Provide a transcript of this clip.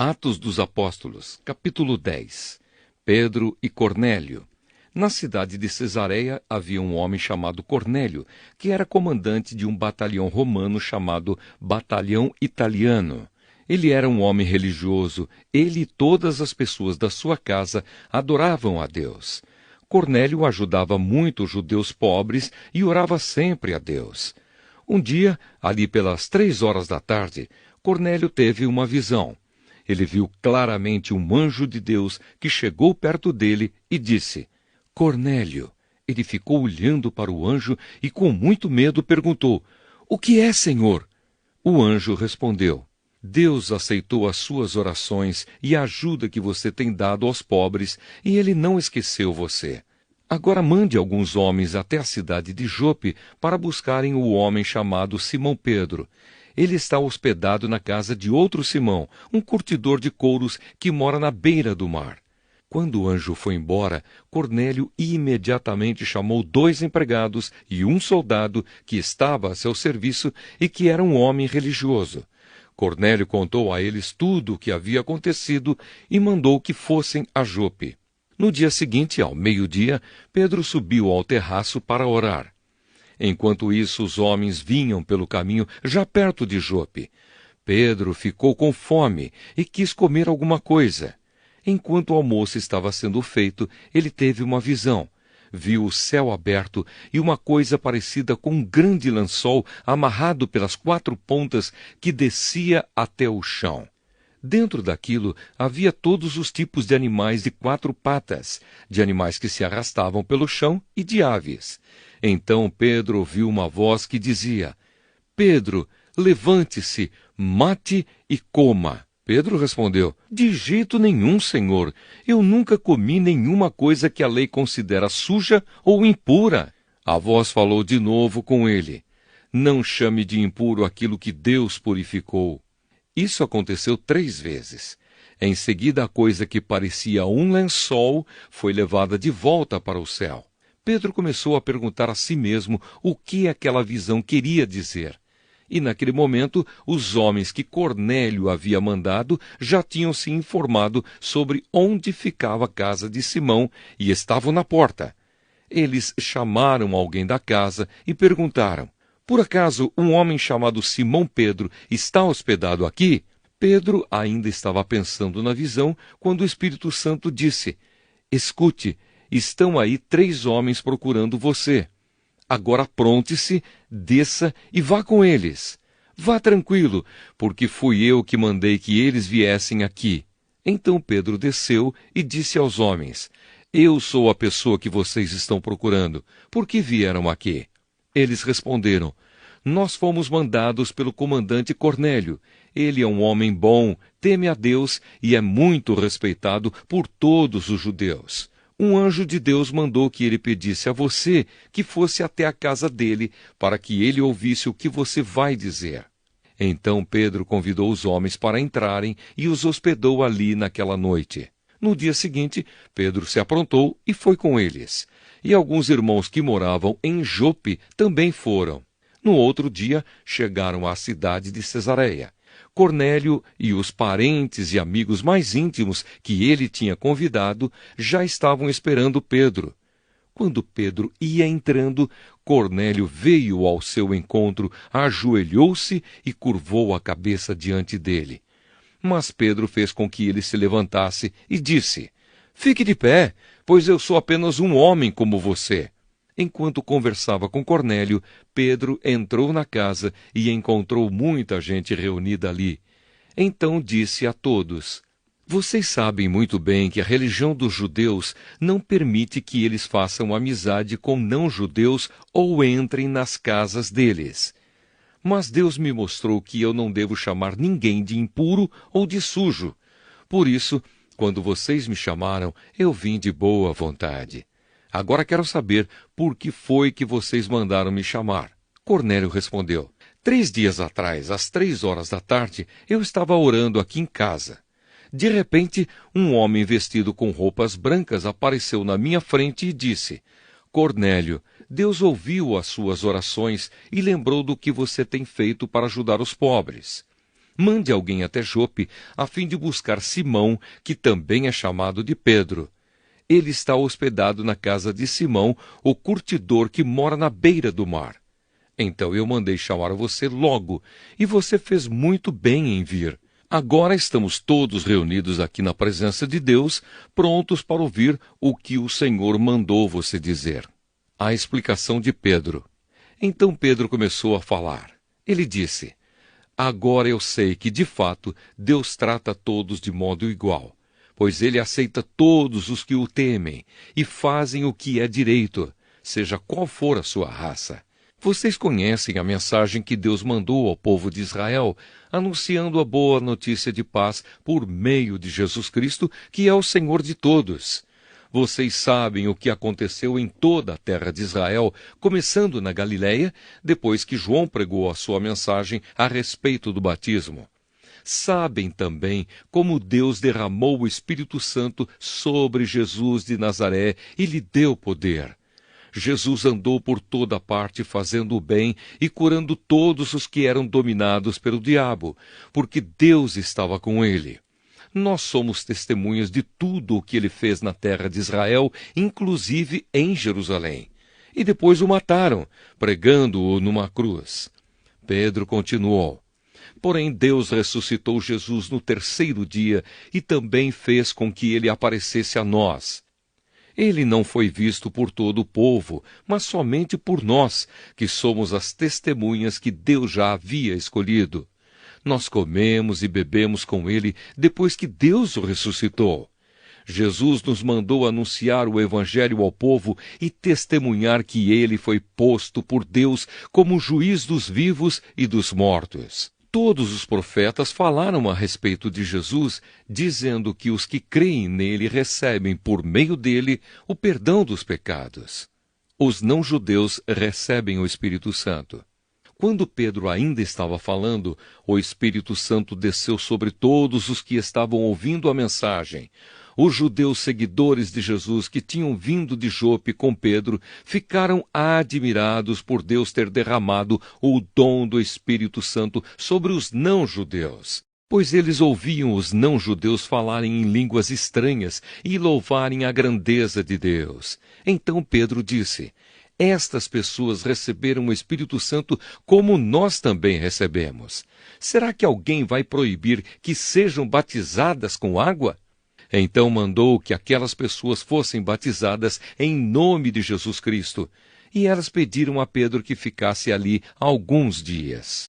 Atos dos Apóstolos, capítulo 10. Pedro e Cornélio. Na cidade de Cesareia havia um homem chamado Cornélio, que era comandante de um batalhão romano chamado Batalhão Italiano. Ele era um homem religioso. Ele e todas as pessoas da sua casa adoravam a Deus. Cornélio ajudava muito os judeus pobres e orava sempre a Deus. Um dia, ali pelas 3 horas da tarde, Cornélio teve uma visão. Ele viu claramente um anjo de Deus que chegou perto dele e disse: Cornélio. Ele ficou olhando para o anjo e com muito medo perguntou: O que é, Senhor? O anjo respondeu: Deus aceitou as suas orações e a ajuda que você tem dado aos pobres, e ele não esqueceu você. Agora mande alguns homens até a cidade de Jope para buscarem o homem chamado Simão Pedro. Ele está hospedado na casa de outro Simão, um curtidor de couros que mora na beira do mar. Quando o anjo foi embora, Cornélio imediatamente chamou 2 empregados e um soldado que estava a seu serviço e que era um homem religioso. Cornélio contou a eles tudo o que havia acontecido e mandou que fossem a Jope. No dia seguinte, ao meio-dia, Pedro subiu ao terraço para orar. Enquanto isso, os homens vinham pelo caminho já perto de Jope. Pedro ficou com fome e quis comer alguma coisa. Enquanto o almoço estava sendo feito, ele teve uma visão. Viu o céu aberto e uma coisa parecida com um grande lençol amarrado pelas 4 pontas que descia até o chão. Dentro daquilo havia todos os tipos de animais de 4 patas, de animais que se arrastavam pelo chão e de aves. Então Pedro ouviu uma voz que dizia: Pedro, levante-se, mate e coma. Pedro respondeu: De jeito nenhum, Senhor. Eu nunca comi nenhuma coisa que a lei considera suja ou impura. A voz falou de novo com ele: Não chame de impuro aquilo que Deus purificou. Isso aconteceu 3 vezes. Em seguida, a coisa que parecia um lençol foi levada de volta para o céu. Pedro começou a perguntar a si mesmo o que aquela visão queria dizer. E naquele momento, os homens que Cornélio havia mandado já tinham se informado sobre onde ficava a casa de Simão e estavam na porta. Eles chamaram alguém da casa e perguntaram: Por acaso um homem chamado Simão Pedro está hospedado aqui? Pedro ainda estava pensando na visão quando o Espírito Santo disse: Escute, estão aí 3 homens procurando você. Agora apronte-se, desça e vá com eles. Vá tranquilo, porque fui eu que mandei que eles viessem aqui. Então Pedro desceu e disse aos homens: Eu sou a pessoa que vocês estão procurando. Por que vieram aqui? Eles responderam: Nós fomos mandados pelo comandante Cornélio. Ele é um homem bom, teme a Deus e é muito respeitado por todos os judeus. Um anjo de Deus mandou que ele pedisse a você que fosse até a casa dele, para que ele ouvisse o que você vai dizer. Então Pedro convidou os homens para entrarem e os hospedou ali naquela noite. No dia seguinte, Pedro se aprontou e foi com eles. E alguns irmãos que moravam em Jope também foram. No outro dia, chegaram à cidade de Cesareia. Cornélio e os parentes e amigos mais íntimos que ele tinha convidado já estavam esperando Pedro. Quando Pedro ia entrando, Cornélio veio ao seu encontro, ajoelhou-se e curvou a cabeça diante dele. Mas Pedro fez com que ele se levantasse e disse: Fique de pé, pois eu sou apenas um homem como você. Enquanto conversava com Cornélio, Pedro entrou na casa e encontrou muita gente reunida ali. Então disse a todos: Vocês sabem muito bem que a religião dos judeus não permite que eles façam amizade com não-judeus ou entrem nas casas deles. Mas Deus me mostrou que eu não devo chamar ninguém de impuro ou de sujo. Por isso, quando vocês me chamaram, eu vim de boa vontade. Agora quero saber por que foi que vocês mandaram me chamar. Cornélio respondeu: 3 dias atrás, às 3 horas da tarde, eu estava orando aqui em casa. De repente, um homem vestido com roupas brancas apareceu na minha frente e disse: Cornélio, Deus ouviu as suas orações e lembrou do que você tem feito para ajudar os pobres. Mande alguém até Jope, a fim de buscar Simão, que também é chamado de Pedro. Ele está hospedado na casa de Simão, o curtidor que mora na beira do mar. Então eu mandei chamar você logo, e você fez muito bem em vir. Agora estamos todos reunidos aqui na presença de Deus, prontos para ouvir o que o Senhor mandou você dizer. A explicação de Pedro. Então Pedro começou a falar. Ele disse: Agora eu sei que, de fato, Deus trata todos de modo igual, pois ele aceita todos os que o temem e fazem o que é direito, seja qual for a sua raça. Vocês conhecem a mensagem que Deus mandou ao povo de Israel, anunciando a boa notícia de paz por meio de Jesus Cristo, que é o Senhor de todos. Vocês sabem o que aconteceu em toda a terra de Israel, começando na Galiléia, depois que João pregou a sua mensagem a respeito do batismo. Sabem também como Deus derramou o Espírito Santo sobre Jesus de Nazaré e lhe deu poder. Jesus andou por toda parte fazendo o bem e curando todos os que eram dominados pelo diabo, porque Deus estava com ele. Nós somos testemunhas de tudo o que ele fez na terra de Israel, inclusive em Jerusalém. E depois o mataram, pregando-o numa cruz. Pedro continuou: Porém Deus ressuscitou Jesus no terceiro dia e também fez com que ele aparecesse a nós. Ele não foi visto por todo o povo, mas somente por nós, que somos as testemunhas que Deus já havia escolhido. Nós comemos e bebemos com ele depois que Deus o ressuscitou. Jesus nos mandou anunciar o Evangelho ao povo e testemunhar que ele foi posto por Deus como juiz dos vivos e dos mortos. Todos os profetas falaram a respeito de Jesus, dizendo que os que creem nele recebem, por meio dele, o perdão dos pecados. Os não-judeus recebem o Espírito Santo. Quando Pedro ainda estava falando, o Espírito Santo desceu sobre todos os que estavam ouvindo a mensagem. Os judeus seguidores de Jesus que tinham vindo de Jope com Pedro ficaram admirados por Deus ter derramado o dom do Espírito Santo sobre os não-judeus, pois eles ouviam os não-judeus falarem em línguas estranhas e louvarem a grandeza de Deus. Então Pedro disse: Estas pessoas receberam o Espírito Santo como nós também recebemos. Será que alguém vai proibir que sejam batizadas com água? Então mandou que aquelas pessoas fossem batizadas em nome de Jesus Cristo. E elas pediram a Pedro que ficasse ali alguns dias.